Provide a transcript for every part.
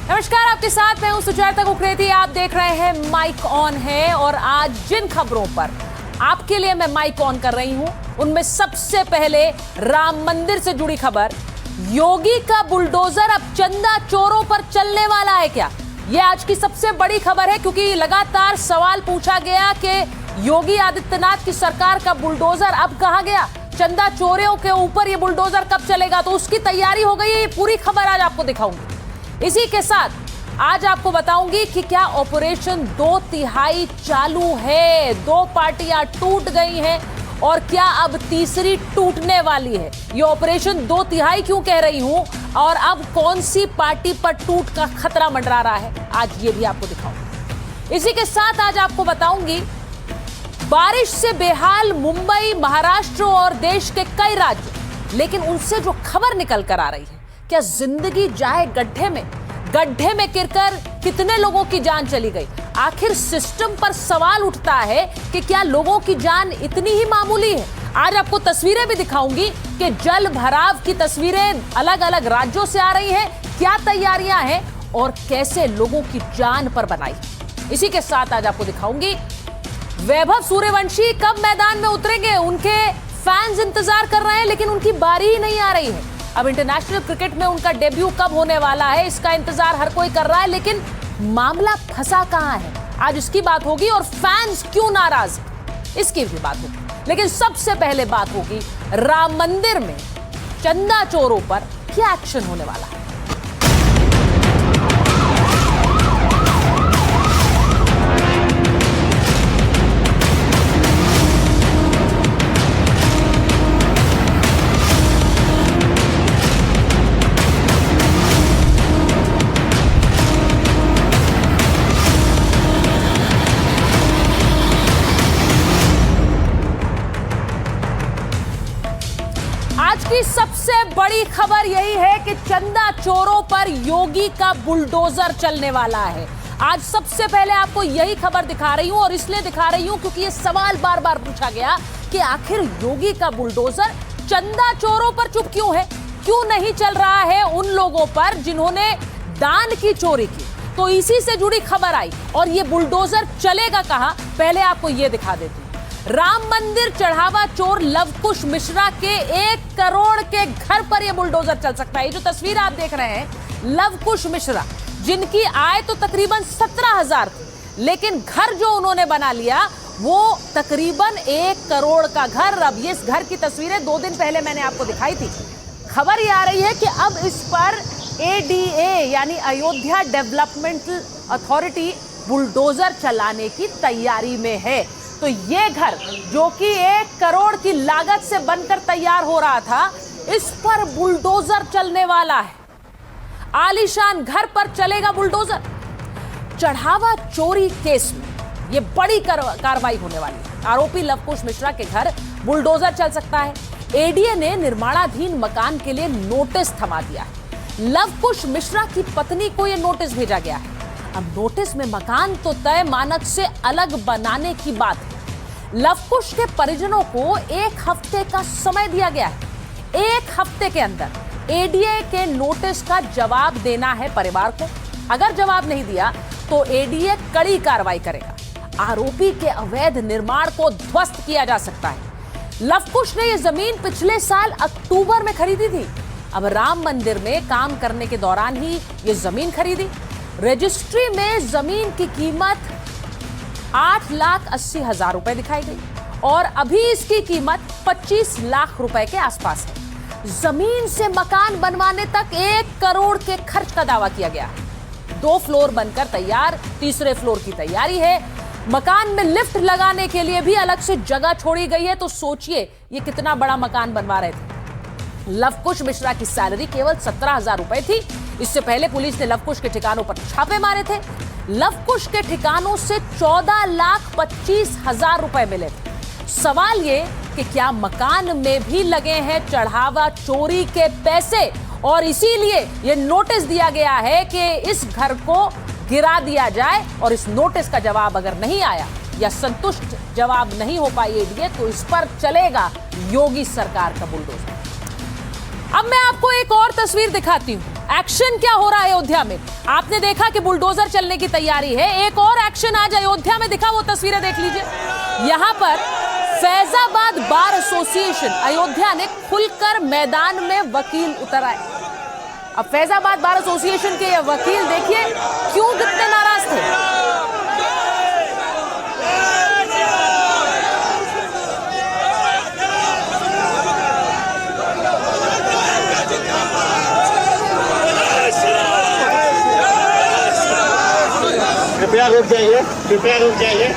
नमस्कार, आपके साथ मैं हूं सुचेता कुकरेती। आप देख रहे हैं माइक ऑन है और आज जिन खबरों पर आपके लिए मैं माइक ऑन कर रही हूं उनमें सबसे पहले राम मंदिर से जुड़ी खबर। योगी का बुलडोजर अब चंदा चोरों पर चलने वाला है क्या? यह आज की सबसे बड़ी खबर है, क्योंकि लगातार सवाल पूछा गया कि योगी आदित्यनाथ की सरकार का बुलडोजर अब कहां गया, चंदा चोरों के ऊपर यह बुलडोजर कब चलेगा। तो उसकी तैयारी हो गई है, ये पूरी खबर आज आपको दिखाऊंगी। इसी के साथ आज आपको बताऊंगी कि क्या ऑपरेशन 2/3 चालू है, 2 पार्टियां टूट गई हैं और क्या अब तीसरी टूटने वाली है। ये ऑपरेशन 2/3 क्यों कह रही हूं और अब कौन सी पार्टी पर टूट का खतरा मंडरा रहा है, आज ये भी आपको दिखाऊंगी। इसी के साथ आज आपको बताऊंगी बारिश से बेहाल मुंबई, महाराष्ट्र और देश के कई राज्य, लेकिन उनसे जो खबर निकल कर आ रही है, क्या जिंदगी जाए गड्ढे में गिरकर कितने लोगों की जान चली गई। आखिर सिस्टम पर सवाल उठता है कि क्या लोगों की जान इतनी ही मामूली है। आज आपको तस्वीरें भी दिखाऊंगी कि जल भराव की तस्वीरें अलग अलग राज्यों से आ रही हैं, क्या तैयारियां हैं और कैसे लोगों की जान पर बनाई। इसी के साथ आज आपको दिखाऊंगी वैभव सूर्यवंशी कब मैदान में उतरेंगे। उनके फैंस इंतजार कर रहे हैं, लेकिन उनकी बारी ही नहीं आ रही है। अब इंटरनेशनल क्रिकेट में उनका डेब्यू कब होने वाला है, इसका इंतजार हर कोई कर रहा है, लेकिन मामला फंसा कहां है, आज इसकी बात होगी। और फैंस क्यों नाराज, इसकी भी बात होगी। लेकिन सबसे पहले बात होगी राम मंदिर में चंदा चोरों पर क्या एक्शन होने वाला है। आज की सबसे बड़ी खबर यही है कि चंदा चोरों पर योगी का बुलडोजर चलने वाला है। आज सबसे पहले आपको यही खबर दिखा रही हूं और इसलिए दिखा रही हूं क्योंकि यह सवाल बार बार पूछा गया कि आखिर योगी का बुलडोजर चंदा चोरों पर चुप क्यों है, क्यों नहीं चल रहा है उन लोगों पर जिन्होंने दान की चोरी की। तो इसी से जुड़ी खबर आई और यह बुलडोजर चलेगा कहां, पहले आपको यह दिखा देती हूं। राम मंदिर चढ़ावा चोर लवकुश मिश्रा के 1 करोड़ के घर पर यह बुलडोजर चल सकता है। ये जो तस्वीर आप देख रहे हैं, लवकुश मिश्रा जिनकी आय तो तकरीबन 17,000 थी, लेकिन घर जो उन्होंने बना लिया वो तकरीबन 1 करोड़ का घर। अब ये इस घर की तस्वीरें 2 दिन पहले मैंने आपको दिखाई थी। खबर ये आ रही है कि अब इस पर ADA यानी अयोध्या डेवलपमेंटल अथॉरिटी बुलडोजर चलाने की तैयारी में है। तो ये घर जो कि 1 करोड़ की लागत से बनकर तैयार हो रहा था, इस पर बुलडोजर चलने वाला है। आलीशान घर पर चलेगा बुलडोजर। चढ़ावा चोरी केस में यह बड़ी कार्रवाई होने वाली है। आरोपी लवकुश मिश्रा के घर बुलडोजर चल सकता है। ADA ने निर्माणाधीन मकान के लिए नोटिस थमा दिया है। लवकुश मिश्रा की पत्नी को यह नोटिस भेजा गया है। अब नोटिस में मकान तो तय मानक से अलग बनाने की बात है। लवकुश के परिजनों को 1 हफ्ते का समय दिया गया है। 1 हफ्ते के अंदर ADA के नोटिस का जवाब देना है परिवार को। अगर जवाब नहीं दिया तो ADA कड़ी कार्रवाई करेगा। आरोपी के अवैध निर्माण को ध्वस्त किया जा सकता है। लवकुश ने यह जमीन पिछले साल अक्टूबर में खरीदी थी। अब राम मंदिर में काम करने के दौरान ही यह जमीन खरीदी। रजिस्ट्री में जमीन की कीमत 8,80,000 रुपए दिखाई गई और अभी इसकी कीमत 25 लाख रुपए के आसपास है। जमीन से मकान बनवाने तक 1 करोड़ के खर्च का दावा किया गया है। 2 फ्लोर बनकर तैयार, तीसरे फ्लोर की तैयारी है। मकान में लिफ्ट लगाने के लिए भी अलग से जगह छोड़ी गई है। तो सोचिए ये कितना बड़ा मकान बनवा रहे थे। लवकुश मिश्रा की सैलरी केवल 17,000 रुपए थी। इससे पहले पुलिस ने लवकुश के ठिकानों पर छापे मारे थे। लवकुश के ठिकानों से 14,25,000 रुपए मिले थे। सवाल ये कि क्या मकान में भी लगे हैं चढ़ावा चोरी के पैसे, और इसीलिए यह नोटिस दिया गया है कि इस घर को गिरा दिया जाए। और इस नोटिस का जवाब अगर नहीं आया या संतुष्ट जवाब नहीं हो पाई ADA, तो इस पर चलेगा योगी सरकार का बुलडोजर। अब मैं आपको एक और तस्वीर दिखाती हूं। एक्शन क्या हो रहा है अयोध्या में? आपने देखा कि बुलडोजर चलने की तैयारी है। एक और एक्शन आज अयोध्या में दिखा, वो तस्वीरें देख लीजिए। यहां पर फैजाबाद बार एसोसिएशन अयोध्या ने खुलकर मैदान में वकील उतर आए। अब फैजाबाद बार एसोसिएशन के ये वकील देखिए क्यों कितने नाराज थे। कृपया रुक जाइए, कृपया रुक जाइए।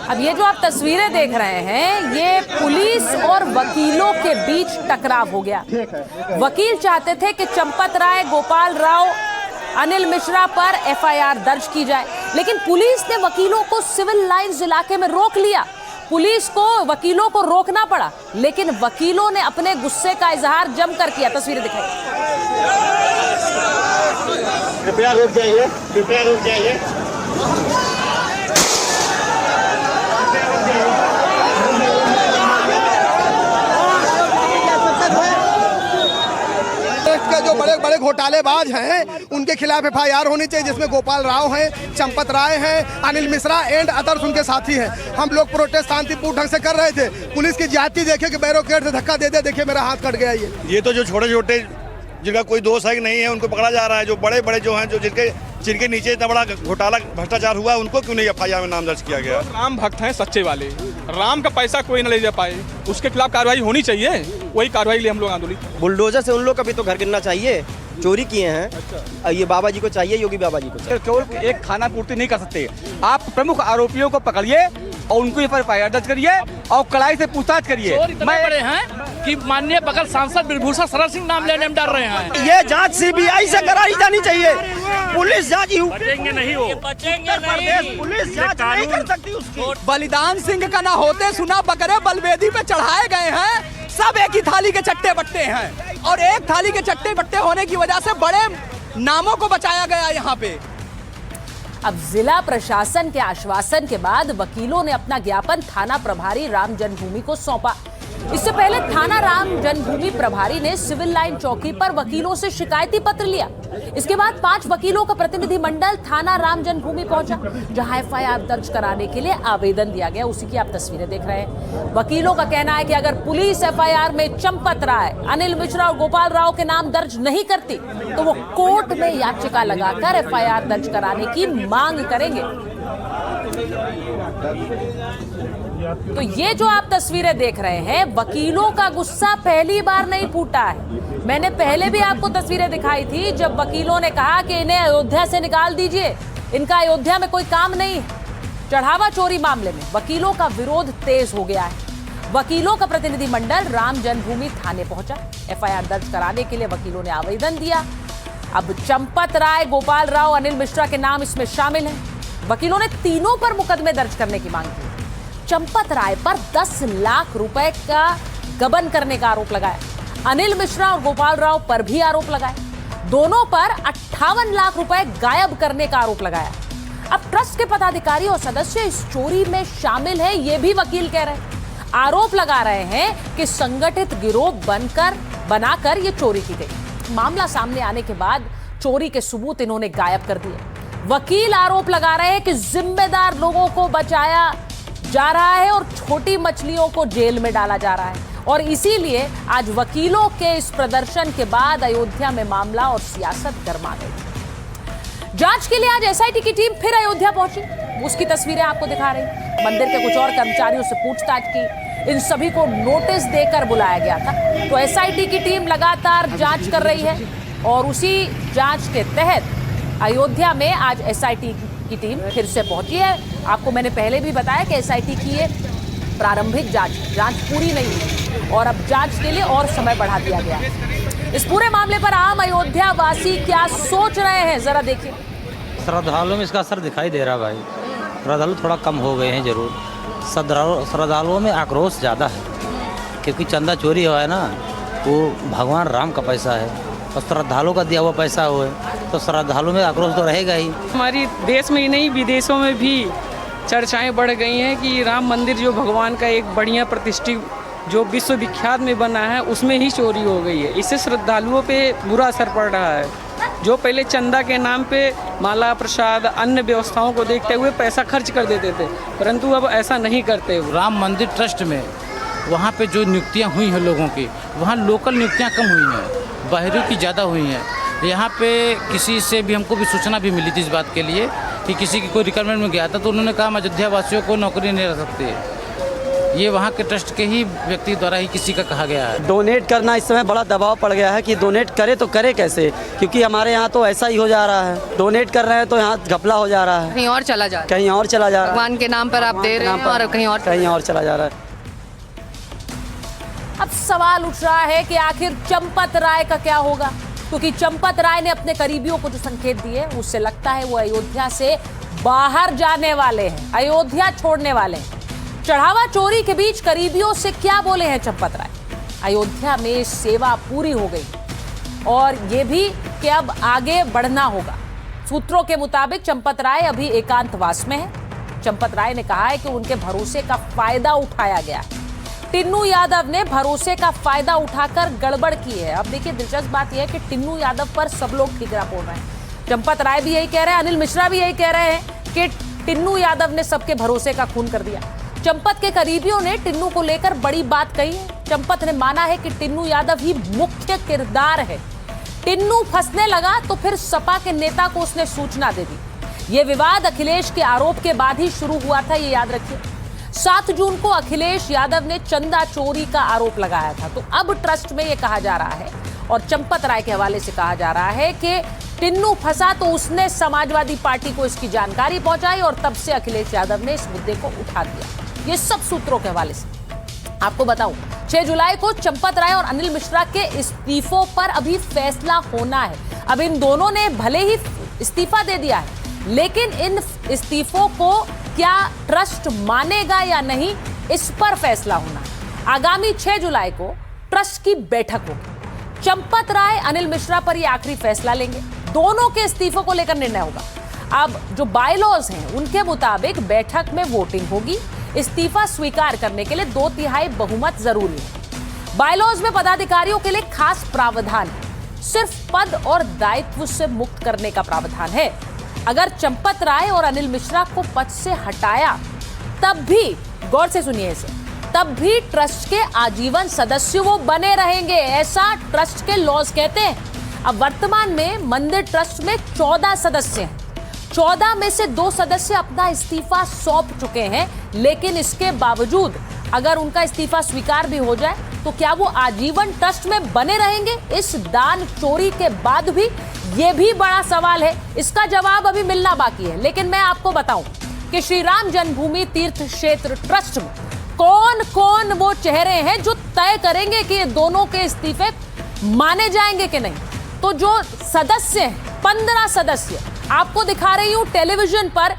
अब ये जो आप तस्वीरें देख रहे हैं, ये पुलिस और वकीलों के बीच टकराव हो गया। वकील चाहते थे कि चंपत राय, गोपाल राव, अनिल मिश्रा पर एफआईआर दर्ज की जाए, लेकिन पुलिस ने वकीलों को सिविल लाइंस इलाके में रोक लिया। पुलिस को वकीलों को रोकना पड़ा, लेकिन वकीलों ने अपने गुस्से का इजहार जमकर किया। तस्वीरें दिखाई। कृपया रुक जाइए, कृपया रुक जाइए। के जो बड़े बड़े घोटालेबाज हैं उनके खिलाफ एफआईआर होनी चाहिए, जिसमें गोपाल राव हैं, चंपत राय हैं, अनिल मिश्रा एंड अदर्स उनके साथी हैं। हम लोग प्रोटेस्ट शांतिपूर्ण ढंग से कर रहे थे। पुलिस की ज्यादती देखे कि बैरोकेड से धक्का दे दे, देखिए मेरा हाथ कट गया। ये तो जो छोटे छोटे जिनका कोई दोष है कि नहीं है उनको पकड़ा जा रहा है। जो बड़े बड़े जो हैं, जो जिनके नीचे इतना बड़ा घोटाला भ्रष्टाचार हुआ है, उनको क्यों नहीं एफआईआर में नाम दर्ज किया गया? राम भक्त हैं सच्चे वाले, राम का पैसा कोई न ले जा पाए, उसके खिलाफ कार्रवाई होनी चाहिए। वही कार्रवाई लिए हम लोग आंदोलन। बुलडोजर से उन लोग का भी तो घर गिरना चाहिए, चोरी किए हैं। अच्छा। ये बाबा जी को चाहिए, योगी बाबा जी को चाहिए। केवल एक खाना पूर्ति नहीं कर सकते, आप प्रमुख आरोपियों को पकड़िए और उनको एफआईआर दर्ज करिए और कड़ाई से पूछताछ करिए। मैं बड़े हैं कि माननीय बगल सांसद बिरभूषण शरण सिंह नाम लेने में डर रहे हैं। ये जांच सीबीआई से कराई जानी चाहिए। पुलिस जांच बचेंगे नहीं, वो बचेंगे नहीं, पुलिस जांच नहीं कर सकती उसकी। बलिदान सिंह का ना होते सुना बकरे बलवेदी पे चढ़ाए गए हैं। सब एक ही थाली के चट्टे बट्टे हैं और एक थाली के चट्टे बट्टे होने की वजह से बड़े नामों को बचाया गया यहाँ पे। अब जिला प्रशासन के आश्वासन के बाद वकीलों ने अपना ज्ञापन थाना प्रभारी राम जन्मभूमि को सौंपा। इससे पहले थाना राम जन्मभूमि प्रभारी ने सिविल लाइन चौकी पर वकीलों से शिकायती पत्र लिया। इसके बाद 5 वकीलों का प्रतिनिधि मंडल थाना राम जन्मभूमि पहुंचा, जहां एफआईआर दर्ज कराने के लिए आवेदन दिया गया। उसी की आप तस्वीरें देख रहे हैं। वकीलों का कहना है कि अगर पुलिस एफआईआर में चंपत राय, अनिल मिश्रा और गोपाल राव के नाम दर्ज नहीं करती तो वो कोर्ट में याचिका लगाकर एफआईआर दर्ज कराने की मांग करेंगे। तो ये जो आप तस्वीरें देख रहे हैं, वकीलों का गुस्सा पहली बार नहीं फूटा है। मैंने पहले भी आपको तस्वीरें दिखाई थी जब वकीलों ने कहा कि इन्हें अयोध्या से निकाल दीजिए, इनका अयोध्या में कोई काम नहीं है। चढ़ावा चोरी मामले में वकीलों का विरोध तेज हो गया है। वकीलों का प्रतिनिधि मंडल राम जन्मभूमि थाने पहुंचा। एफआईआर दर्ज कराने के लिए वकीलों ने आवेदन दिया। अब चंपत राय, गोपाल राव, अनिल मिश्रा के नाम इसमें शामिल हैं। वकीलों ने तीनों पर मुकदमे दर्ज करने की मांग की। चंपत राय पर 10 लाख रुपए का गबन करने का आरोप लगाया। अनिल मिश्रा और गोपाल राव पर भी आरोप लगाए। दोनों पर 58 लाख रुपए गायब करने का आरोप लगाया। अब ट्रस्ट के पदाधिकारी और सदस्य इस चोरी में शामिल हैं, ये भी वकील कह रहे हैं। आरोप लगा रहे हैं कि संगठित गिरोह बनाकर ये चोरी की गई। मामला सामने आने के बाद चोरी के सबूत इन्होंने गायब कर दिए। वकील आरोप लगा रहे हैं कि जिम्मेदार लोगों को बचाया जा रहा है और छोटी मछलियों को जेल में डाला जा रहा है। और इसीलिए आज वकीलों के इस प्रदर्शन के बाद अयोध्या में मामला और सियासत गर्मा गई। जांच के लिए आज एसआईटी की टीम फिर अयोध्या पहुंची। उसकी तस्वीरें आपको दिखा रही। मंदिर के कुछ और कर्मचारियों से पूछताछ की। इन सभी को नोटिस देकर बुलाया गया था। तो एसआईटी की टीम लगातार जांच कर रही है और उसी जांच के तहत अयोध्या में आज एसआईटी की टीम फिर से पहुंची है। आपको मैंने पहले भी बताया कि एसआईटी की ये प्रारंभिक जांच पूरी नहीं है और अब जांच के लिए और समय बढ़ा दिया गया है। इस पूरे मामले पर आम अयोध्या वासी क्या सोच रहे हैं, जरा देखिए। श्रद्धालुओं में इसका असर दिखाई दे रहा है भाई। श्रद्धालु थोड़ा कम हो गए हैं जरूर। श्रद्धालुओं में आक्रोश ज़्यादा है क्योंकि चंदा चोरी हुआ है ना, वो भगवान राम का पैसा है और श्रद्धालुओं का दिया हुआ पैसा हुआ है। तो श्रद्धालु में आक्रोश तो रहेगा ही। हमारी देश में ही नहीं विदेशों में भी चर्चाएं बढ़ गई हैं कि राम मंदिर जो भगवान का एक बढ़िया प्रतिष्ठित जो विश्वविख्यात में बना है उसमें ही चोरी हो गई है। इससे श्रद्धालुओं पे बुरा असर पड़ रहा है। जो पहले चंदा के नाम पे माला प्रसाद अन्य व्यवस्थाओं को देखते हुए पैसा खर्च कर देते थे, परंतु अब ऐसा नहीं करते। राम मंदिर ट्रस्ट में वहाँ पे जो नियुक्तियाँ हुई हैं लोगों की, वहाँ लोकल नियुक्तियाँ कम हुई हैं, बाहरी की ज़्यादा हुई हैं। यहाँ पे किसी से भी हमको भी सूचना भी मिली थी इस बात के लिए कि किसी की कोई रिक्वायरमेंट में गया था तो उन्होंने कहा हम अयोध्या वासियों को नौकरी नहीं रख सकते। ये वहाँ के ट्रस्ट के ही व्यक्ति द्वारा ही किसी का कहा गया है। डोनेट करना इस समय बड़ा दबाव पड़ गया है कि डोनेट करे तो करे कैसे, क्योंकि हमारे यहाँ तो ऐसा ही हो जा रहा है। डोनेट कर रहे हैं तो यहाँ घपला हो जा रहा है, कहीं और चला जा कहीं और चला जा रहा है। भगवान के नाम पर आप दे रहे हैं और कहीं और चला जा रहा है। अब सवाल उठ रहा है कि आखिर चंपत राय का क्या होगा, क्योंकि चंपत राय ने अपने करीबियों को जो संकेत दिए उससे लगता है वो अयोध्या से बाहर जाने वाले हैं, अयोध्या छोड़ने वाले हैं। चढ़ावा चोरी के बीच करीबियों से क्या बोले हैं चंपत राय? अयोध्या में सेवा पूरी हो गई और ये भी कि अब आगे बढ़ना होगा। सूत्रों के मुताबिक चंपत राय अभी एकांतवास में है। चंपत राय ने कहा है कि उनके भरोसे का फायदा उठाया गया है। टिन्नू यादव ने भरोसे का फायदा उठाकर गड़बड़ की है। अब देखिए, दिलचस्प बात यह है कि टिन्नू यादव पर सब लोग ठीकरा बोल रहे हैं। चंपत राय भी यही कह रहे हैं, अनिल मिश्रा भी यही कह रहे हैं कि टिन्नू यादव ने सबके भरोसे का खून कर दिया। चंपत के करीबियों ने टिन्नू को लेकर बड़ी बात कही है। चंपत ने माना है कि टिन्नू यादव ही मुख्य किरदार है। टिन्नू फंसने लगा तो फिर सपा के नेता को उसने सूचना दे दी। यह विवाद अखिलेश के आरोप के बाद ही शुरू हुआ था, ये याद रखिए। 7 जून को अखिलेश यादव ने चंदा चोरी का आरोप लगाया था। तो अब ट्रस्ट में यह कहा जा रहा है और चंपत राय के हवाले से कहा जा रहा है कि टिन्नू फंसा तो उसने समाजवादी पार्टी को इसकी जानकारी पहुंचाई और तब से अखिलेश यादव ने इस मुद्दे को उठा दिया। ये सब सूत्रों के हवाले से आपको बताऊं, 6 जुलाई को चंपत राय और अनिल मिश्रा के इस्तीफों पर अभी फैसला होना है। अब इन दोनों ने भले ही इस्तीफा दे दिया है, लेकिन इन इस्तीफों को क्या ट्रस्ट मानेगा या नहीं, इस पर फैसला होना है। आगामी 6 जुलाई को ट्रस्ट की बैठक होगी। चंपत राय अनिल मिश्रा पर यह आखिरी फैसला लेंगे। दोनों के इस्तीफों को लेकर निर्णय होगा। अब जो बायलॉज हैं उनके मुताबिक बैठक में वोटिंग होगी। इस्तीफा स्वीकार करने के लिए 2/3 बहुमत जरूरी है। बायलॉज में पदाधिकारियों के लिए खास प्रावधान है। सिर्फ पद और दायित्व से मुक्त करने का प्रावधान है। अगर चंपत राय और अनिल मिश्रा को पद से हटाया तब भी, गौर से सुनिए इसे, तब भी ट्रस्ट के आजीवन सदस्य वो बने रहेंगे, ऐसा ट्रस्ट के लॉज कहते हैं। अब वर्तमान में मंदिर ट्रस्ट में 14 सदस्य हैं। 14 में से 2 सदस्य अपना इस्तीफा सौंप चुके हैं, लेकिन इसके बावजूद अगर उनका इस्तीफा स्वीकार भी हो जाए तो क्या वो आजीवन ट्रस्ट में बने रहेंगे इस दान चोरी के बाद भी? ये भी बड़ा सवाल है, इसका जवाब अभी मिलना बाकी है। लेकिन मैं आपको बताऊं कि श्री राम जन्मभूमि तीर्थ क्षेत्र ट्रस्ट में कौन कौन वो चेहरे हैं जो तय करेंगे कि ये दोनों के इस्तीफे माने जाएंगे कि नहीं। तो जो सदस्य हैं, 15 सदस्य आपको दिखा रही हूं टेलीविजन पर,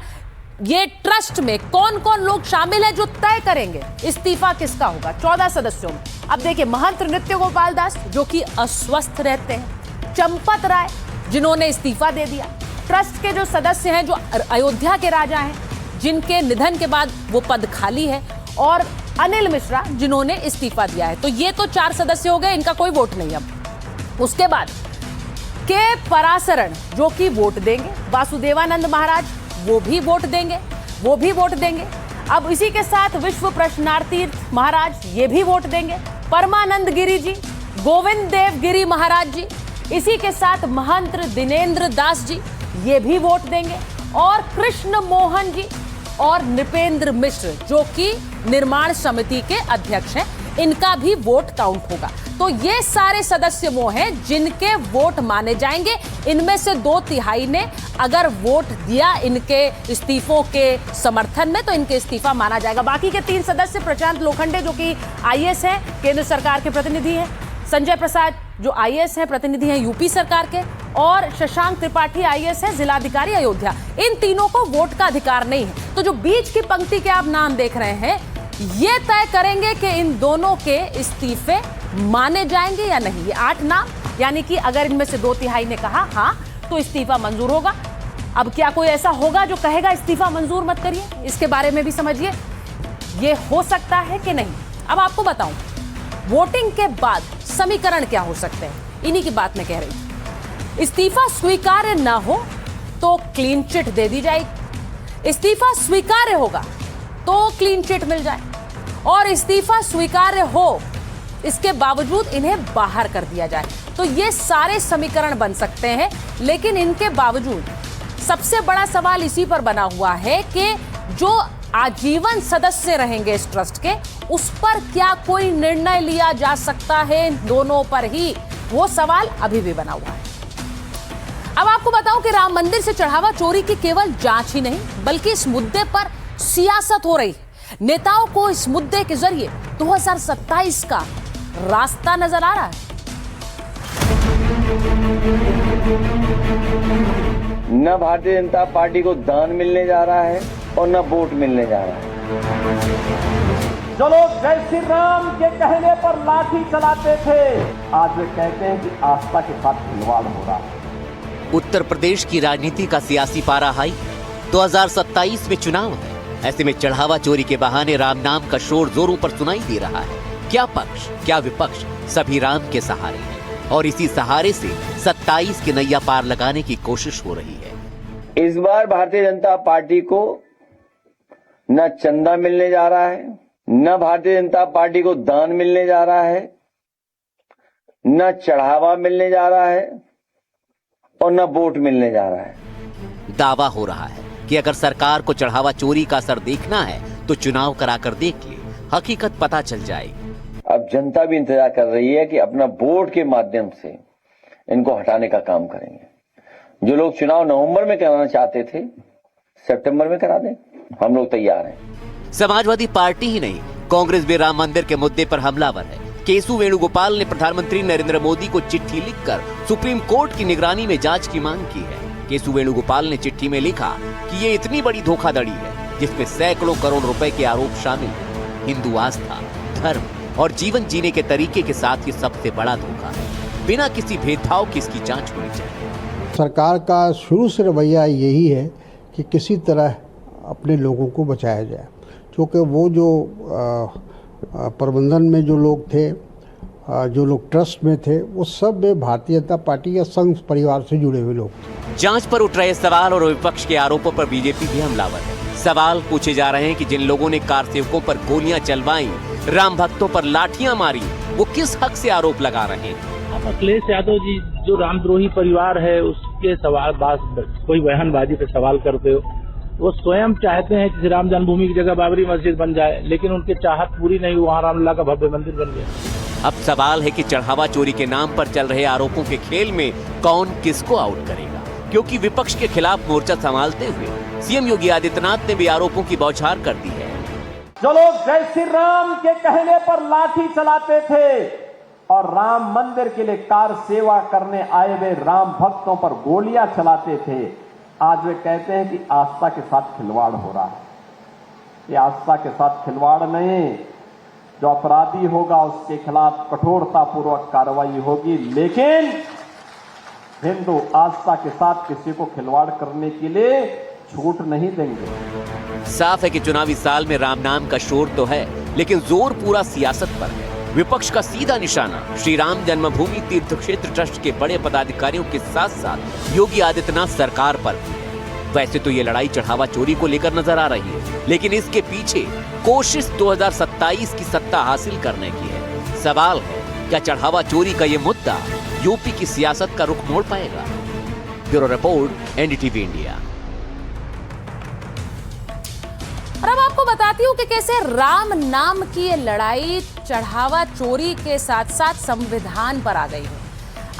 ये ट्रस्ट में कौन कौन लोग शामिल हैं जो तय करेंगे इस्तीफा किसका होगा 14 सदस्यों में। अब देखिए, महंत नृत्य गोपाल दास जो कि अस्वस्थ रहते हैं, चंपत राय जिन्होंने इस्तीफा दे दिया, ट्रस्ट के जो सदस्य हैं जो अयोध्या के राजा हैं जिनके निधन के बाद वो पद खाली है, और अनिल मिश्रा जिन्होंने इस्तीफा दिया है। तो ये तो 4 सदस्य हो गए, इनका कोई वोट नहीं। अब उसके बाद के पराशरण जो कि वोट देंगे, वासुदेवानंद महाराज वो भी वोट देंगे, अब इसी के साथ विश्व प्रश्नार्थी महाराज ये भी वोट देंगे, परमानंद गिरी जी, गोविंद देव गिरी महाराज जी, इसी के साथ महंत दिनेंद्र दास जी ये भी वोट देंगे, और कृष्ण मोहन जी और नृपेंद्र मिश्र जो कि निर्माण समिति के अध्यक्ष हैं, इनका भी वोट काउंट होगा। तो ये सारे सदस्य वो हैं जिनके वोट माने जाएंगे। इनमें से 2/3 ने अगर वोट दिया इनके इस्तीफों के समर्थन में तो इनके इस्तीफा माना जाएगा। बाकी के 3 सदस्य, प्रशांत लोखंडे जो कि IAS हैं, केंद्र सरकार के प्रतिनिधि हैं, संजय प्रसाद जो IAS हैं, प्रतिनिधि हैं यूपी सरकार के, और शशांक त्रिपाठी IAS हैं, जिलाधिकारी अयोध्या, इन तीनों को वोट का अधिकार नहीं है। तो जो बीच की पंक्ति के आप नाम देख रहे हैं, ये तय करेंगे कि इन दोनों के इस्तीफे माने जाएंगे या नहीं। ये 8 नाम, यानी कि अगर इनमें से 2/3 ने कहा हाँ तो इस्तीफा मंजूर होगा। अब क्या कोई ऐसा होगा जो कहेगा इस्तीफा मंजूर मत करिए? इसके बारे में भी समझिए, ये हो सकता है कि नहीं। अब आपको बताऊं, वोटिंग के बाद समीकरण क्या हो सकते हैं, इन्हीं की बात मैं कह रही हूं। इस्तीफा स्वीकार्य ना हो तो क्लीन चिट दे दी जाएगी, इस्तीफा स्वीकार्य होगा तो क्लीन चिट मिल जाए, और इस्तीफा स्वीकार्य हो इसके बावजूद इन्हें बाहर कर दिया जाए। तो ये सारे समीकरण बन सकते हैं, लेकिन इनके बावजूद सबसे बड़ा सवाल इसी पर बना हुआ है कि जो आजीवन सदस्य रहेंगे इस ट्रस्ट के, उस पर क्या कोई निर्णय लिया जा सकता है इन दोनों पर ही, वो सवाल अभी भी बना हुआ है। अब आपको बताऊं कि राम मंदिर से चढ़ावा चोरी की केवल जांच ही नहीं, बल्कि इस मुद्दे पर सियासत हो रही है। नेताओं को इस मुद्दे के जरिए 2027 का रास्ता नजर आ रहा है। न भारतीय जनता पार्टी को दान मिलने जा रहा है और न वोट मिलने जा रहा है। जो लोग जय श्री राम के कहने पर लाठी चलाते थे, आज वे कहते हैं कि आस्था के साथ खिलवाड़ हो रहा है। उत्तर प्रदेश की राजनीति का सियासी पारा हाई। 2027 में चुनाव है, ऐसे में चढ़ावा चोरी के बहाने राम नाम का शोर जोरों पर सुनाई दे रहा है। क्या पक्ष क्या विपक्ष, सभी राम के सहारे हैं, और इसी सहारे से 27 की नैया पार लगाने की कोशिश हो रही है। इस बार भारतीय जनता पार्टी को न चंदा मिलने जा रहा है, न भारतीय जनता पार्टी को दान मिलने जा रहा है, न चढ़ावा मिलने जा रहा है और न वोट मिलने जा रहा है। दावा हो रहा है कि अगर सरकार को चढ़ावा चोरी का असर देखना है तो चुनाव कराकर देख ले, हकीकत पता चल जाएगी। अब जनता भी इंतजार कर रही है कि अपना वोट के माध्यम से इनको हटाने का काम करेंगे। जो लोग चुनाव नवंबर में कराना चाहते थे, सितंबर में करा दें, हम लोग तैयार हैं। समाजवादी पार्टी ही नहीं, कांग्रेस भी राम मंदिर के मुद्दे पर हमलावर है। केसु वेणुगोपाल ने प्रधानमंत्री नरेंद्र मोदी को चिट्ठी लिखकर सुप्रीम कोर्ट की निगरानी में जांच की मांग की है। केसु वेणुगोपाल ने चिट्ठी में लिखा कि ये इतनी बड़ी धोखाधड़ी है जिसमें सैकड़ों करोड़ रुपए के आरोप शामिल हैं। हिंदू आस्था, धर्म और जीवन जीने के तरीके के साथ ये सबसे बड़ा धोखा है। बिना किसी भेदभाव की इसकी जांच होनी चाहिए। सरकार का शुरू से रवैया यही है कि किसी तरह अपने लोगों को बचाया जाए, क्योंकि वो जो प्रबंधन में जो लोग थे, जो लोग ट्रस्ट में थे, वो सब भारतीय जनता पार्टी या संघ परिवार से जुड़े हुए लोग थे। जांच पर उठ रहे सवाल और विपक्ष के आरोपों पर बीजेपी भी हमलावर है। सवाल पूछे जा रहे हैं कि जिन लोगों ने कार सेवकों पर गोलियां चलवाई, राम भक्तों पर लाठियां मारी, वो किस हक से आरोप लगा रहे हैं। आप अखिलेश यादव जी जो रामद्रोही परिवार है उसके सवाल कोई बयानबाजी पे सवाल करते हो। वो स्वयं चाहते हैं कि राम जन्मभूमि की जगह बाबरी मस्जिद बन जाए, लेकिन उनकी चाहत पूरी नहीं, वहाँ रामलला का भव्य मंदिर बन गया। अब सवाल है कि चढ़ावा चोरी के नाम पर चल रहे आरोपों के खेल में कौन किसको आउट करेगा, क्योंकि विपक्ष के खिलाफ मोर्चा संभालते हुए सीएम योगी आदित्यनाथ ने भी आरोपों की बौछार कर दी है। जो लोग जय श्री राम के कहने पर लाठी चलाते थे और राम मंदिर के लिए कार सेवा करने आए हुए राम भक्तों पर गोलियां चलाते थे, आज वे कहते हैं कि आस्था के साथ खिलवाड़ हो रहा है। ये आस्था के साथ खिलवाड़ नहीं, जो अपराधी होगा उसके खिलाफ कठोरता पूर्वक कार्रवाई होगी, लेकिन हिंदू आस्था के साथ किसी को खिलवाड़ करने के लिए छूट नहीं देंगे। साफ है कि चुनावी साल में राम नाम का शोर तो है, लेकिन जोर पूरा सियासत पर है। विपक्ष का सीधा निशाना श्री राम जन्मभूमि तीर्थ क्षेत्र ट्रस्ट के बड़े पदाधिकारियों के साथ साथ योगी आदित्यनाथ सरकार पर भी है। वैसे तो ये लड़ाई चढ़ावा चोरी को लेकर नजर आ रही है, लेकिन इसके पीछे कोशिश 2027 की सत्ता हासिल करने की है। सवाल है, क्या चढ़ावा चोरी का ये मुद्दा यूपी की सियासत का रुख मोड़ पाएगा? Bureau report, NDTV India. और अब आपको बताती हूं कि कैसे राम नाम की ये लड़ाई चढ़ावा चोरी के साथ साथ संविधान पर आ गई है।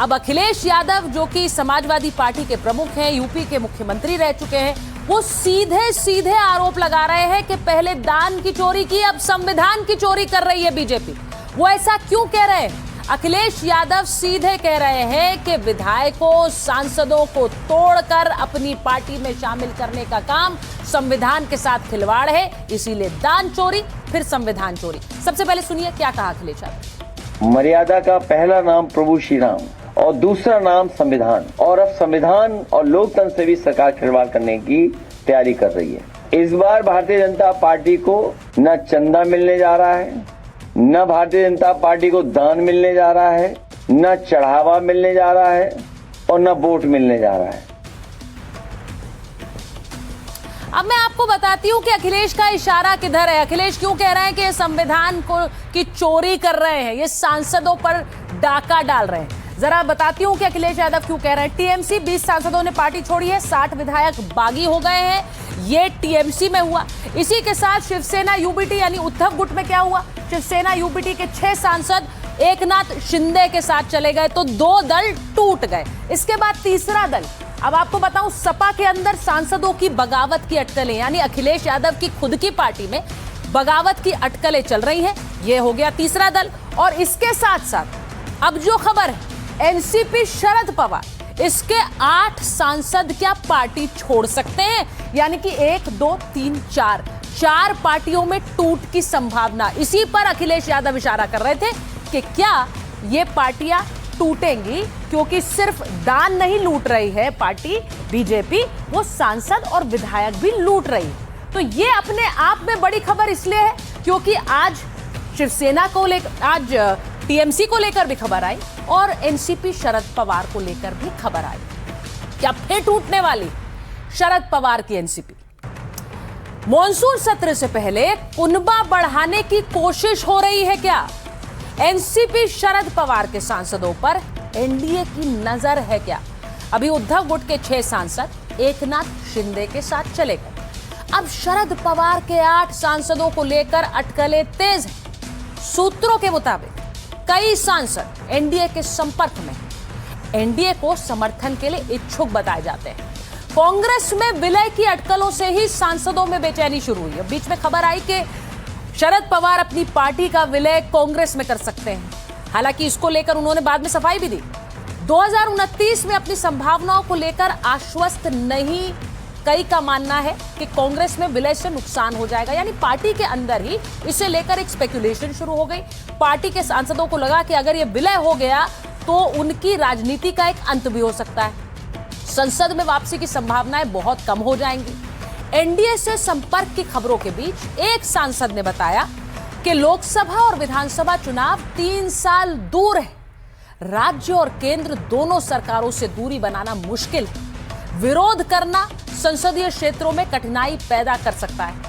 अब अखिलेश यादव, जो कि समाजवादी पार्टी के प्रमुख हैं, यूपी के मुख्यमंत्री रह चुके हैं, वो सीधे सीधे आरोप लगा रहे हैं कि पहले दान की चोरी की, अब संविधान की चोरी कर रही है बीजेपी। वो ऐसा क्यों कह रहे हैं? अखिलेश यादव सीधे कह रहे हैं कि विधायकों, सांसदों को तोड़कर अपनी पार्टी में शामिल करने का काम संविधान के साथ खिलवाड़ है, इसीलिए दान चोरी फिर संविधान चोरी। सबसे पहले सुनिए क्या कहा अखिलेश यादव। मर्यादा का पहला नाम प्रभु श्री राम और दूसरा नाम संविधान। और अब संविधान और लोकतंत्र से भी सरकार खिलवाड़ करने की तैयारी कर रही है। इस बार भारतीय जनता पार्टी को न चंदा मिलने जा रहा है, न भारतीय जनता पार्टी को दान मिलने जा रहा है, न चढ़ावा मिलने जा रहा है और न वोट मिलने जा रहा है। अब मैं आपको बताती हूं कि अखिलेश का इशारा किधर है। अखिलेश क्यों कह रहे हैं कि संविधान को की चोरी कर रहे हैं, ये सांसदों पर डाका डाल रहे हैं। जरा बताती हूं कि अखिलेश यादव क्यों कह रहे हैं। टीएमसी 20 सांसदों ने पार्टी छोड़ी है, 60 विधायक बागी हो गए हैं। ये टीएमसी में हुआ। इसी के साथ शिवसेना यूबीटी यानी उद्धव गुट में क्या हुआ, शिवसेना यूबीटी के 6 सांसद एकनाथ शिंदे के साथ चले गए, तो 2 दल टूट गए। इसके बाद तीसरा दल, अब आपको बताऊं, सपा के अंदर सांसदों की बगावत की अटकलें, यानी अखिलेश यादव की खुद की पार्टी में बगावत की अटकलें चल रही हैं। ये हो गया तीसरा दल। और इसके साथ साथ अब जो खबर है, एनसीपी शरद पवार, इसके 8 सांसद क्या पार्टी छोड़ सकते हैं, यानी कि 1 2 3 4 पार्टियों में टूट की संभावना। इसी पर अखिलेश यादव इशारा कर रहे थे कि क्या ये पार्टियां टूटेंगी, क्योंकि सिर्फ दान नहीं लूट रही है पार्टी बीजेपी, वो सांसद और विधायक भी लूट रही है। तो ये अपने आप में बड़ी खबर इसलिए है क्योंकि आज शिवसेना को लेकर, आज टीएमसी को लेकर भी खबर आई और एनसीपी शरद पवार को लेकर भी खबर आई। क्या फिर टूटने वाली शरद पवार की एनसीपी? मॉनसून सत्र से पहले कुनबा बढ़ाने की कोशिश हो रही है क्या? एनसीपी शरद पवार के सांसदों पर एनडीए की नजर है क्या? अभी उद्धव गुट के 6 सांसद एकनाथ शिंदे के साथ चले गए। अब शरद पवार के 8 सांसदों को लेकर अटकलें तेज हैं। सूत्रों के मुताबिक कई सांसद एनडीए के संपर्क में, एनडीए को समर्थन के लिए इच्छुक बताए जाते हैं। कांग्रेस में विलय की अटकलों से ही सांसदों में बेचैनी शुरू हुई है। बीच में खबर आई कि शरद पवार अपनी पार्टी का विलय कांग्रेस में कर सकते हैं। हालांकि इसको लेकर उन्होंने बाद में सफाई भी दी। 2029 में अपनी संभावनाओं को लेकर आश्वस्त नहीं, कई का मानना है कि कांग्रेस में विलय से नुकसान हो जाएगा, यानी पार्टी के अंदर ही इसे लेकर एक स्पेकुलेशन शुरू हो गई। पार्टी के सांसदों को लगा कि अगर ये विलय हो गया तो उनकी राजनीति का एक अंत भी हो सकता है, संसद में वापसी की संभावनाएं बहुत कम हो जाएंगी। एनडीए से संपर्क की खबरों के बीच एक सांसद ने बताया कि लोकसभा और विधानसभा चुनाव 3 साल दूर है। राज्य और केंद्र दोनों सरकारों से दूरी बनाना मुश्किल है। विरोध करना संसदीय क्षेत्रों में कठिनाई पैदा कर सकता है।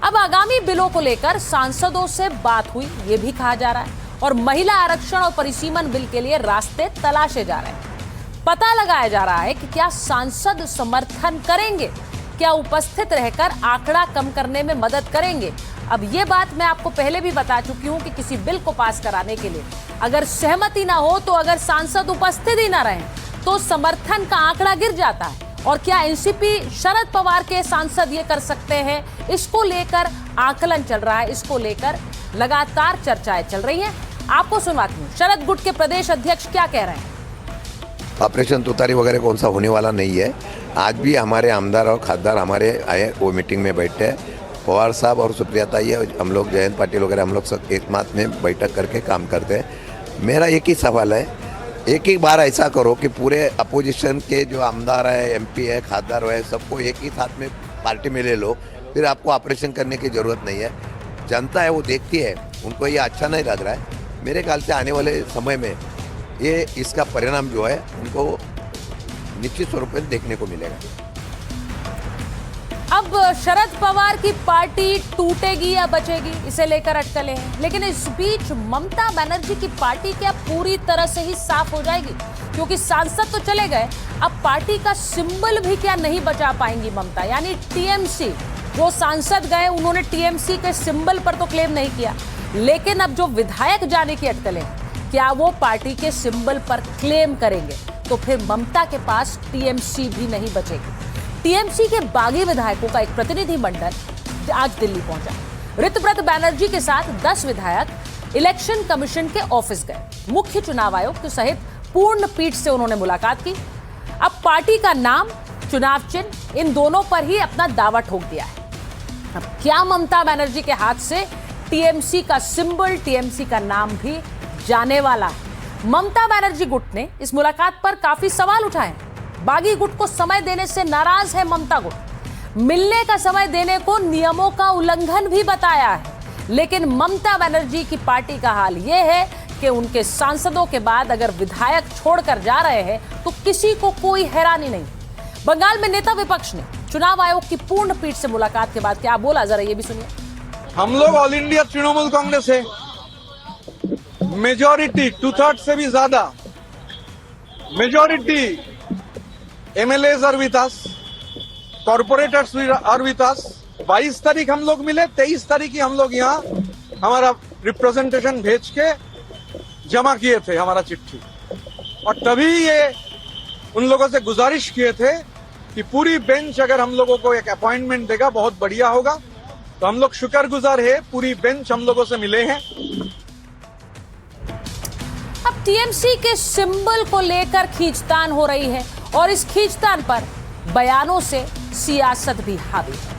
अब आगामी बिलों को लेकर सांसदों से बात हुई, यह भी कहा जा रहा है, और महिला आरक्षण और परिसीमन बिल के लिए रास्ते तलाशे जा रहे हैं। पता लगाया जा रहा है कि क्या सांसद समर्थन करेंगे, क्या उपस्थित रहकर आंकड़ा कम करने में मदद करेंगे। अब ये बात मैं आपको पहले भी बता चुकी हूं कि किसी बिल को पास कराने के लिए अगर सहमति ना हो, तो अगर सांसद उपस्थित ही ना रहें तो समर्थन का आंकड़ा गिर जाता है। और क्या एनसीपी शरद पवार के सांसद ये कर सकते हैं, इसको लेकर आकलन चल रहा है, इसको लेकर लगातार चर्चाएं चल रही हैं। आपको सुनवाती हूँ शरद गुट के प्रदेश अध्यक्ष क्या कह रहे हैं। ऑपरेशन तुतारी वगैरह कौन सा होने वाला नहीं है। आज भी हमारे आमदार और खासदार हमारे आए, वो मीटिंग में बैठे हैं। पवार साहब और सुप्रियता ये, हम लोग जयंत पाटिल वगैरह, हम लोग सब एक मात में बैठक करके काम करते हैं। मेरा एक ही सवाल है, एक ही बार ऐसा करो कि पूरे अपोजिशन के जो आमदार है, एमपी है, खासदार है, सबको एक ही साथ में पार्टी में ले लो, फिर आपको ऑपरेशन करने की ज़रूरत नहीं है। जनता है वो देखती है, उनको ये अच्छा नहीं लग रहा है। मेरे ख्याल से आने वाले समय में ये इसका परिणाम जो है उनको निश्चित स्वरूप में देखने को मिलेगा। अब शरद पवार की पार्टी टूटेगी या बचेगी, इसे लेकर अटकलें हैं। लेकिन इस बीच ममता बनर्जी की पार्टी क्या पूरी तरह से ही साफ हो जाएगी, क्योंकि सांसद तो चले गए, अब पार्टी का सिंबल भी क्या नहीं बचा पाएंगी ममता, यानी टीएमसी। जो सांसद गए उन्होंने टीएमसी के सिंबल पर तो क्लेम नहीं किया, लेकिन अब जो विधायक जाने की अटकलें, क्या वो पार्टी के सिंबल पर क्लेम करेंगे, तो फिर ममता के पास टीएमसी भी नहीं बचेगी। टीएमसी के बागी विधायकों का एक प्रतिनिधिमंडल आज दिल्ली पहुंचा। ऋतव्रत बैनर्जी के साथ 10 विधायक इलेक्शन कमीशन के ऑफिस गए। मुख्य चुनाव आयुक्त सहित पूर्ण पीठ से उन्होंने मुलाकात की। अब पार्टी का नाम, चुनाव चिन्ह, इन दोनों पर ही अपना दावा ठोक दिया है। अब क्या ममता बनर्जी के हाथ से टीएमसी का सिंबल, टीएमसी का नाम भी जाने वाला है? ममता बनर्जी गुट ने इस मुलाकात पर काफी सवाल उठाए। बागी गुट को समय देने से नाराज है ममता गुट। मिलने का समय देने को नियमों का उल्लंघन भी बताया है। लेकिन ममता बनर्जी की पार्टी का हाल यह है कि उनके सांसदों के बाद अगर विधायक छोड़कर जा रहे हैं तो किसी को कोई हैरानी नहीं। बंगाल में नेता विपक्ष ने चुनाव आयोग की पूर्ण पीठ से मुलाकात के बाद क्या बोला, जरा ये भी सुनिए। हम लोग ऑल इंडिया तृणमूल कांग्रेस है, मेजॉरिटी 2/3 से भी ज्यादा majority MLAs are with us, corporators are with us. 22 तारीख हम लोग मिले, 23 तारीख ही हम लोग यहाँ हमारा रिप्रेजेंटेशन भेज के जमा किए थे हमारा चिट्ठी, और तभी ये उन लोगों से गुजारिश किए थे कि पूरी बेंच अगर हम लोगों को एक अपॉइंटमेंट देगा बहुत बढ़िया होगा। तो हम लोग शुक्रगुजार है, पूरी बेंच हम लोगों से मिले हैं। अब टीएमसी के सिंबल को लेकर खींचतान हो रही है और इस खींचतान पर बयानों से सियासत भी हावी है।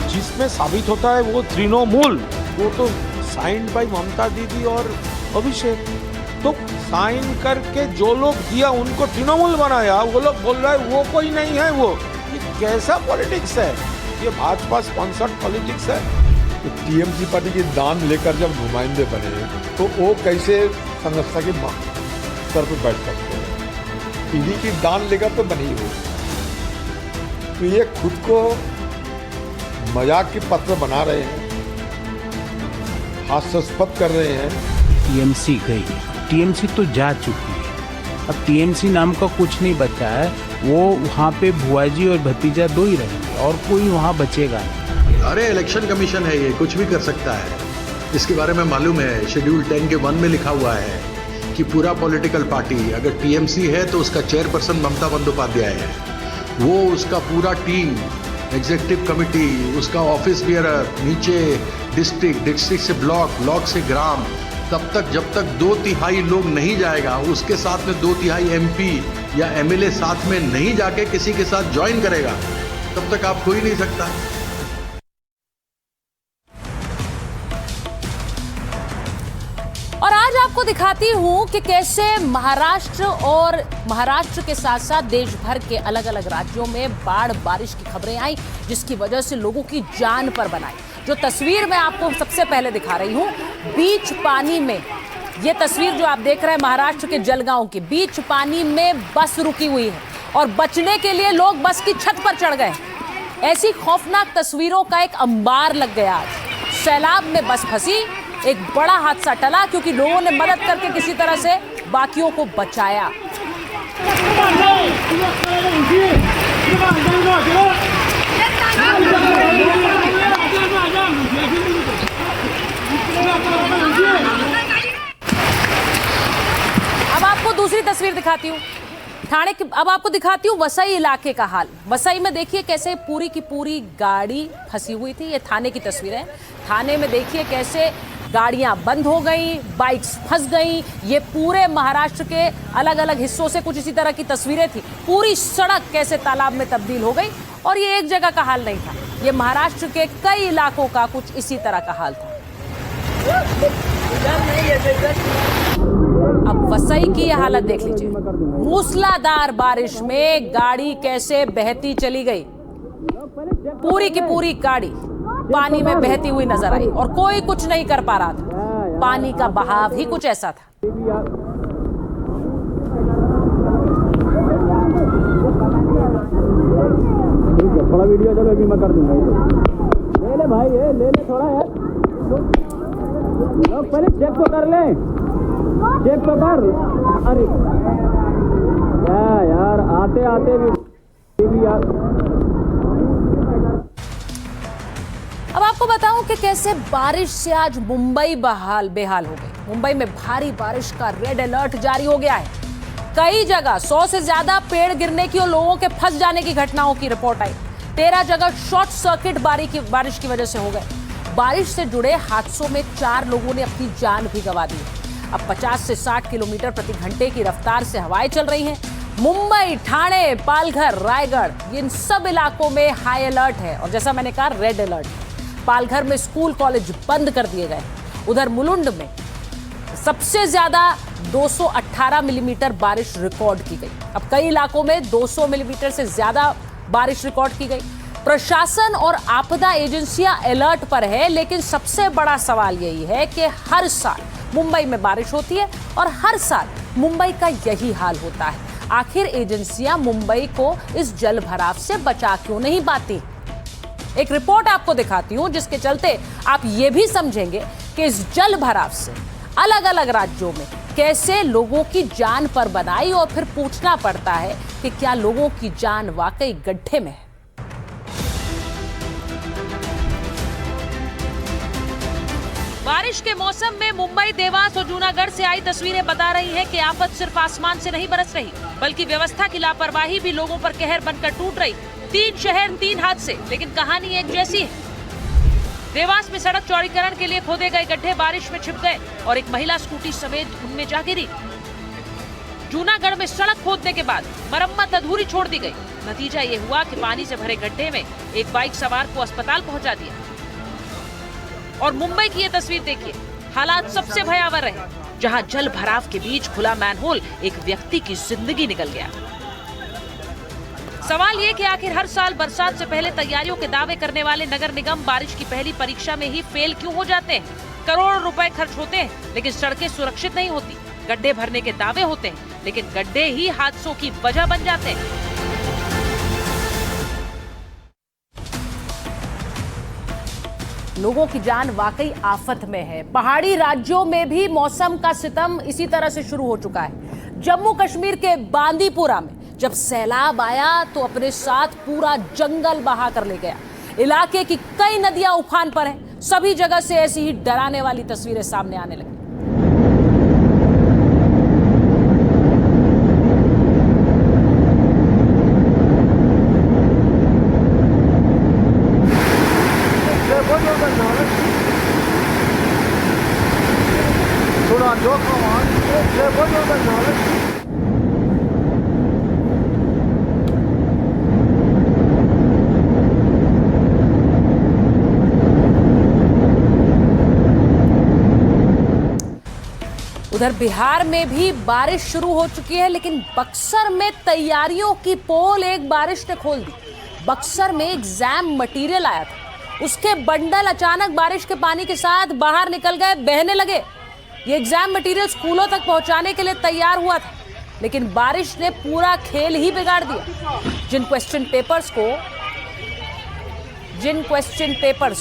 जिसमें साबित होता है वो तृणमूल, वो तो साइन बाय ममता दीदी और अभिषेक, तो साइन करके जो लोग दिया उनको तृणमूल बनाया, वो लोग बोल रहे हैं वो कोई नहीं है। वो ये कैसा पॉलिटिक्स है? ये भाजपा स्पॉन्सर्ड पॉलिटिक्स है। तो टीएमसी पार्टी के दान लेकर जब नुमाइंदे बने तो वो कैसे संस्था के सर पर बैठ सकते हैं? इन्हीं की दान लेकर तो बनी हो, तो ये खुद को मजाक की पात्र बना रहे हैं, हास्यास्पद कर रहे हैं। टीएमसी गई, टीएमसी तो जा चुकी है, अब टीएमसी नाम का कुछ नहीं बचा है। वो वहाँ पे भुआजी और भतीजा दो ही रहेंगे और कोई वहाँ बचेगा नहीं। अरे इलेक्शन कमीशन है, ये कुछ भी कर सकता है। इसके बारे में मालूम है, शेड्यूल 10 के 1 में लिखा हुआ है कि पूरा पॉलिटिकल पार्टी अगर टीएमसी है तो उसका चेयरपर्सन ममता बंदोपाध्याय है, वो उसका पूरा टीम, एग्जीक्यूटिव कमेटी, उसका ऑफिस बियरर, नीचे डिस्ट्रिक्ट, डिस्ट्रिक्ट से ब्लॉक, ब्लॉक से ग्राम, तब तक जब तक 2/3 लोग नहीं जाएगा, उसके साथ में 2/3 एमपी या एमएलए साथ में नहीं जाके किसी के साथ ज्वाइन करेगा, तब तक आप हो ही नहीं सकता। और आज आपको दिखाती हूं कि कैसे महाराष्ट्र के साथ साथ देश भर के अलग अलग राज्यों में बाढ़ बारिश की खबरें आई, जिसकी वजह से लोगों की जान पर बनाई। जो तस्वीर मैं आपको सबसे पहले दिखा रही हूं, बीच पानी में, ये तस्वीर जो आप देख रहे हैं महाराष्ट्र के जलगांव की, बीच पानी में बस रुकी हुई है और बचने के लिए लोग बस की छत पर चढ़ गए। ऐसी खौफनाक तस्वीरों का एक अंबार लग गया। आज सैलाब में बस फंसी, एक बड़ा हादसा टला क्योंकि लोगों ने मदद करके किसी तरह से बाकियों को बचाया। अब आपको दूसरी तस्वीर दिखाती हूँ थाने की। अब आपको दिखाती हूँ वसई इलाके का हाल। वसई में देखिए कैसे पूरी की पूरी गाड़ी फंसी हुई थी। ये थाने की तस्वीर है। थाने में देखिए कैसे गाड़ियां बंद हो गई, बाइक्स फंस गई। ये पूरे महाराष्ट्र के अलग अलग हिस्सों से कुछ इसी तरह की तस्वीरें थी। पूरी सड़क कैसे तालाब में तब्दील हो गई। और ये एक जगह का हाल नहीं था, ये महाराष्ट्र के कई इलाकों का कुछ इसी तरह का हाल था। अब वसई की यह हालत देख लीजिए। मूसलाधार बारिश में गाड़ी कैसे बहती चली गई। पूरी की पूरी गाड़ी पानी में बहती हुई नजर आई और कोई कुछ नहीं कर पा रहा था। पानी का बहाव ही कुछ ऐसा था। थोड़ा वीडियो चलो, अभी मैं कर दूंगा। ले ले भाई, ये ले ले थोड़ा यार, लोग पहले चेक तो कर ले, चेक तो कर। अरे क्या यार, आते आते भी यार। अब आपको बताऊं कि कैसे बारिश से आज मुंबई बेहाल हो गई। मुंबई में भारी बारिश का रेड अलर्ट जारी हो गया है। कई जगह 100 से ज्यादा पेड़ गिरने की और लोगों के फंस जाने की घटनाओं की रिपोर्ट आई। 13 जगह शॉर्ट सर्किट बारिश की वजह से हो गए। बारिश से जुड़े हादसों में 4 लोगों ने अपनी जान भी गंवा दी। अब 50 से 60 किलोमीटर प्रति घंटे की रफ्तार से हवाएं चल रही हैं। मुंबई, ठाणे, पालघर, रायगढ़, इन सब इलाकों में हाई अलर्ट है और जैसा मैंने कहा रेड अलर्ट है। पालघर में स्कूल कॉलेज बंद कर दिए गए। उधर मुलुंड में सबसे ज्यादा 218 मिलीमीटर बारिश रिकॉर्ड की गई। अब कई इलाकों में 200 मिलीमीटर से ज्यादा बारिश रिकॉर्ड की गई। प्रशासन और आपदा एजेंसियां अलर्ट पर है, लेकिन सबसे बड़ा सवाल यही है कि हर साल मुंबई में बारिश होती है और हर साल मुंबई का यही हाल होता है। आखिर एजेंसियां मुंबई को इस जल भराव से बचा क्यों नहीं पाती? एक रिपोर्ट आपको दिखाती हूं जिसके चलते आप ये भी समझेंगे कि इस जल भराव से अलग अलग राज्यों में कैसे लोगों की जान पर बनाई और फिर पूछना पड़ता है कि क्या लोगों की जान वाकई गड्ढे में है। बारिश के मौसम में मुंबई, देवास और जूनागढ़ से आई तस्वीरें बता रही हैं कि आफत सिर्फ आसमान से नहीं बरस रही, बल्कि व्यवस्था की लापरवाही भी लोगों पर कहर बनकर टूट रही। 3 शहर 3 हादसे, लेकिन कहानी एक जैसी है। देवास में सड़क चौड़ीकरण के लिए खोदे गए गड्ढे बारिश में छिप गए और एक महिला स्कूटी समेत उनमें जा गिरी। जूनागढ़ में सड़क खोदने के बाद मरम्मत अधूरी छोड़ दी गई। नतीजा ये हुआ कि पानी से भरे गड्ढे में एक बाइक सवार को अस्पताल पहुंचा दिया। और मुंबई की ये तस्वीर देखिए, हालात सबसे भयावह रहे, जहां जल भराव के बीच खुला मैनहोल एक व्यक्ति की जिंदगी निकल गया। सवाल ये कि आखिर हर साल बरसात से पहले तैयारियों के दावे करने वाले नगर निगम बारिश की पहली परीक्षा में ही फेल क्यों हो जाते हैं? करोड़ों रुपए खर्च होते हैं, लेकिन सड़कें सुरक्षित नहीं होती। गड्ढे भरने के दावे होते हैं, लेकिन गड्ढे ही हादसों की वजह बन जाते हैं। लोगों की जान वाकई आफत में है। पहाड़ी राज्यों में भी मौसम का सितम इसी तरह से शुरू हो चुका है। जम्मू कश्मीर के बांदीपुरा में जब सैलाब आया तो अपने साथ पूरा जंगल बहा कर ले गया। इलाके की कई नदियां उफान पर हैं। सभी जगह से ऐसी ही डराने वाली तस्वीरें सामने आने लगी। उधर बिहार में भी बारिश शुरू हो चुकी है, लेकिन बक्सर में तैयारियों की पोल एक बारिश ने खोल दी। बक्सर में एग्जाम मटेरियल आया था, उसके बंडल अचानक बारिश के पानी के साथ बाहर निकल गए, बहने लगे। ये एग्जाम मटेरियल स्कूलों तक पहुंचाने के लिए तैयार हुआ था, लेकिन बारिश ने पूरा खेल ही बिगाड़ दिया। जिन क्वेश्चन पेपर्स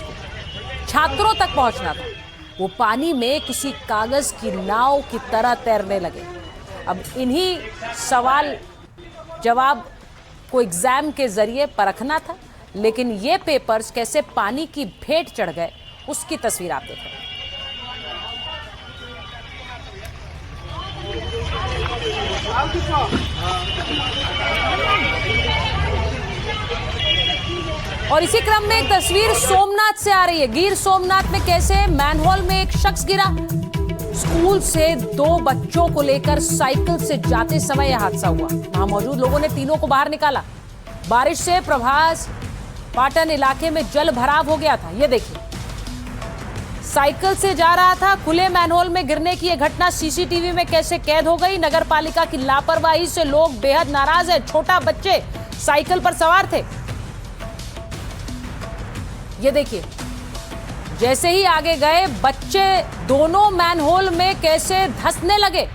को छात्रों तक पहुंचना था, वो पानी में किसी कागज की नाव की तरह तैरने लगे। अब इन्हीं सवाल जवाब को एग्जाम के जरिए परखना था, लेकिन ये पेपर्स कैसे पानी की भेंट चढ़ गए, उसकी तस्वीर आप देख रहे हैं। और इसी क्रम में एक तस्वीर सोमनाथ से आ रही है। गिर सोमनाथ में कैसे मैनहोल में एक शख्स गिरा। स्कूल से 2 बच्चों को लेकर साइकिल से जाते समय यह हादसा हुआ। वहां मौजूद लोगों ने तीनों को बाहर निकाला। बारिश से प्रभास पाटन इलाके में जल भराव हो गया था। ये देखिए, साइकिल से जा रहा था, खुले मैनहोल में गिरने की यह घटना सीसीटीवी में कैसे कैद हो गई। नगर पालिका की लापरवाही से लोग बेहद नाराज है। छोटा बच्चे साइकिल पर सवार थे। ये देखिए, जैसे ही आगे गए बच्चे दोनों मैनहोल में कैसे धंसने लगे।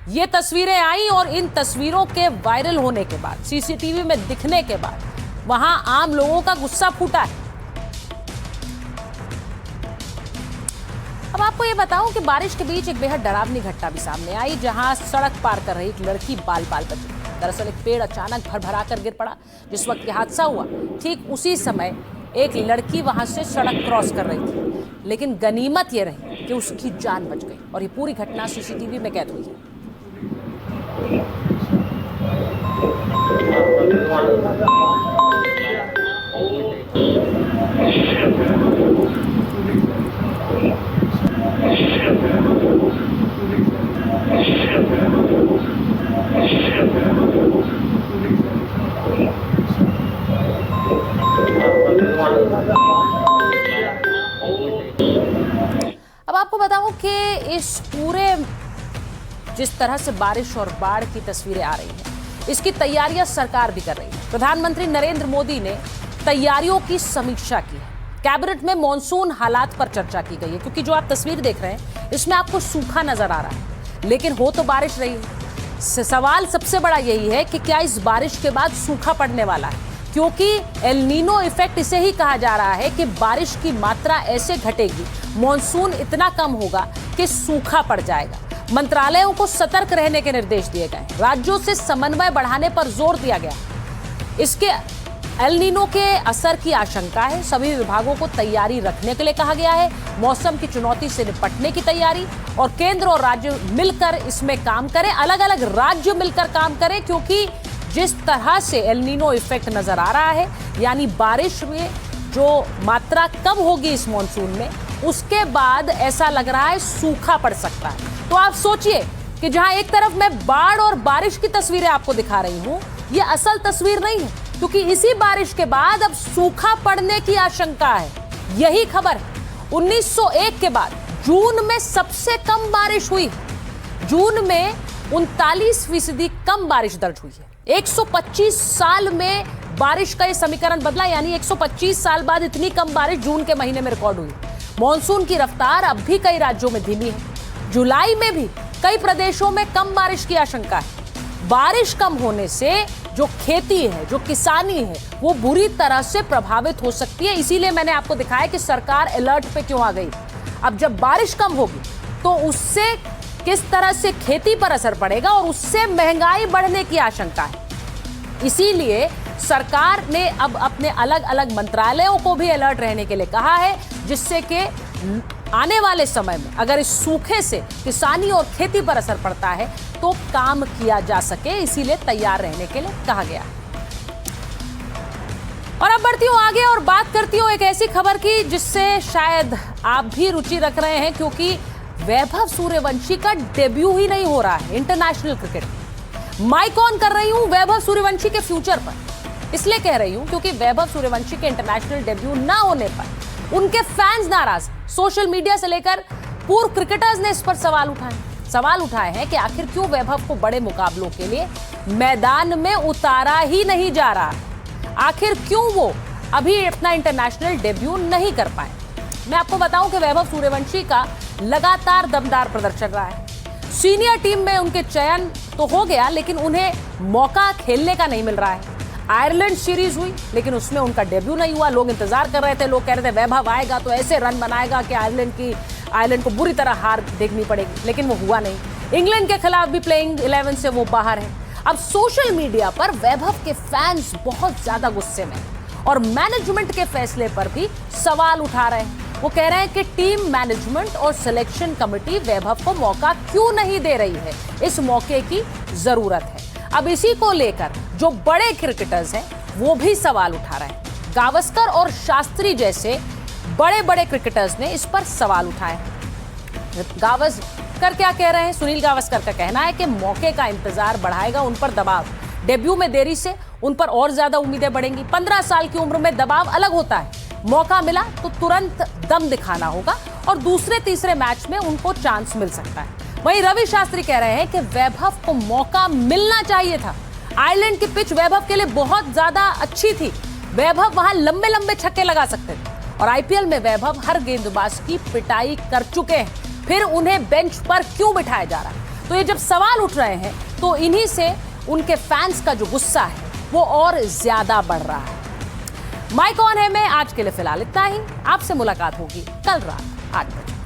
ये तस्वीरें आई और इन तस्वीरों के वायरल होने के बाद, सीसीटीवी में दिखने के बाद, वहां आम लोगों का गुस्सा फूटा है। अब आपको ये बताऊं कि बारिश के बीच एक बेहद डरावनी घटना भी सामने आई, जहां सड़क पार कर रही एक लड़की बाल बाल बची। दरअसल एक पेड़ अचानक भरभरा कर गिर पड़ा। जिस वक्त यह हादसा हुआ, ठीक उसी समय एक लड़की वहां से सड़क क्रॉस कर रही थी, लेकिन गनीमत यह रही कि उसकी जान बच गई और ये पूरी घटना सीसीटीवी में कैद हुई है। इस पूरे जिस तरह से बारिश और बाढ़ की तस्वीरें आ रही हैं, इसकी तैयारियां सरकार भी कर रही है। प्रधानमंत्री नरेंद्र मोदी ने तैयारियों की समीक्षा की है। कैबिनेट में मॉनसून हालात पर चर्चा की गई है, क्योंकि जो आप तस्वीर देख रहे हैं इसमें आपको सूखा नजर आ रहा है, लेकिन हो तो बारिश रही है। सवाल सबसे बड़ा यही है कि क्या इस बारिश के बाद सूखा पड़ने वाला है, क्योंकि एल नीनो इफेक्ट इसे ही कहा जा रहा है कि बारिश की मात्रा ऐसे घटेगी, मॉनसून इतना कम होगा कि सूखा पड़ जाएगा। मंत्रालयों को सतर्क रहने के निर्देश दिए गए, राज्यों से समन्वय बढ़ाने पर जोर दिया गया। इसके एल नीनो के असर की आशंका है, सभी विभागों को तैयारी रखने के लिए कहा गया है। मौसम की चुनौती से निपटने की तैयारी, और केंद्र और राज्य मिलकर इसमें काम करें, अलग अलग राज्य मिलकर काम करें, क्योंकि जिस तरह से एल नीनो इफेक्ट नजर आ रहा है, यानी बारिश में जो मात्रा कम होगी इस मॉनसून में, उसके बाद ऐसा लग रहा है सूखा पड़ सकता है। तो आप सोचिए कि जहां एक तरफ मैं बाढ़ और बारिश की तस्वीरें आपको दिखा रही हूं, ये असल तस्वीर नहीं है, क्योंकि इसी बारिश के बाद अब सूखा पड़ने की आशंका है। यही खबर 1901 के बाद जून में सबसे कम बारिश हुई। जून में 39% कम बारिश दर्ज हुई है। 125 साल में बारिश का यह समीकरण बदला, यानी 125 साल बाद इतनी कम बारिश जून के महीने में रिकॉर्ड हुई। मॉनसून की रफ्तार अब भी कई राज्यों में धीमी है। जुलाई में भी कई प्रदेशों में कम बारिश की आशंका है। बारिश कम होने से जो खेती है, जो किसानी है, वो बुरी तरह से प्रभावित हो सकती है। इसीलिए मैंने आपको दिखाया कि सरकार अलर्ट पे क्यों आ गई। अब जब बारिश कम होगी तो उससे किस तरह से खेती पर असर पड़ेगा, और उससे महंगाई बढ़ने की आशंका है। इसीलिए सरकार ने अब अपने अलग अलग मंत्रालयों को भी अलर्ट रहने के लिए कहा है, जिससे कि आने वाले समय में अगर इस सूखे से किसानी और खेती पर असर पड़ता है तो काम किया जा सके, इसीलिए तैयार रहने के लिए कहा गया है। और अब बढ़ती हूं आगे और बात करती हूं एक ऐसी खबर की जिससे शायद आप भी रुचि रख रहे हैं, क्योंकि वैभव सूर्यवंशी का डेब्यू ही नहीं हो रहा है इंटरनेशनल क्रिकेट। माइक ऑन कर रही हूं वैभव सूर्यवंशी के फ्यूचर पर। इसलिए कह रही हूं क्योंकि वैभव सूर्यवंशी के इंटरनेशनल डेब्यू ना होने पर उनके फैंस नाराज। सोशल मीडिया से लेकर पूर्व क्रिकेटर्स ने इस पर सवाल उठाए हैं कि आखिर क्यों वैभव को बड़े मुकाबलों के लिए मैदान में उतारा ही नहीं जा रहा, आखिर क्यों वो अभी अपना इंटरनेशनल डेब्यू नहीं कर पाए। मैं आपको बताऊं कि वैभव सूर्यवंशी का लगातार दमदार प्रदर्शन रहा है। सीनियर टीम में उनके चयन तो हो गया, लेकिन उन्हें मौका खेलने का नहीं मिल रहा है। आयरलैंड सीरीज हुई, लेकिन उसमें उनका डेब्यू नहीं हुआ। लोग इंतजार कर रहे थे, लोग कह रहे थे वैभव आएगा तो ऐसे रन बनाएगा कि आयरलैंड को बुरी तरह हार देखनी पड़ेगी, लेकिन वो हुआ नहीं। इंग्लैंड के खिलाफ भी प्लेइंग 11 से वो बाहर है। अब सोशल मीडिया पर वैभव के फैंस बहुत ज्यादा गुस्से में और मैनेजमेंट के फैसले पर भी सवाल उठा रहे हैं। वो कह रहे हैं कि टीम मैनेजमेंट और सिलेक्शन कमेटी वैभव को मौका क्यों नहीं दे रही है, इस मौके की जरूरत है। अब इसी को लेकर जो बड़े क्रिकेटर्स हैं वो भी सवाल उठा रहे हैं। गावस्कर और शास्त्री जैसे बड़े बड़े क्रिकेटर्स ने इस पर सवाल उठाए। गावस्कर क्या कह रहे हैं? सुनील गावस्कर का कहना है कि मौके का इंतजार बढ़ाएगा उन पर दबाव। डेब्यू में देरी से उन पर और ज्यादा उम्मीदें बढ़ेंगी। 15 साल की उम्र में दबाव अलग होता है। मौका मिला तो तुरंत दम दिखाना होगा और दूसरे तीसरे मैच में उनको चांस मिल सकता है। वहीं रवि शास्त्री कह रहे हैं कि वैभव को मौका मिलना चाहिए था। आयरलैंड की पिच वैभव के लिए बहुत ज्यादा अच्छी थी। वैभव वहां लंबे लंबे छक्के लगा सकते थे और आईपीएल में वैभव हर गेंदबाज की पिटाई कर चुके हैं, फिर उन्हें बेंच पर क्यों बिठाया जा रहा है? तो ये जब सवाल उठ रहे हैं तो इन्हीं से उनके फैंस का जो गुस्सा है वो और ज्यादा बढ़ रहा है। माइक ऑन है में आज के लिए फिलहाल इतना ही। आपसे मुलाकात होगी कल रात 8 बजे।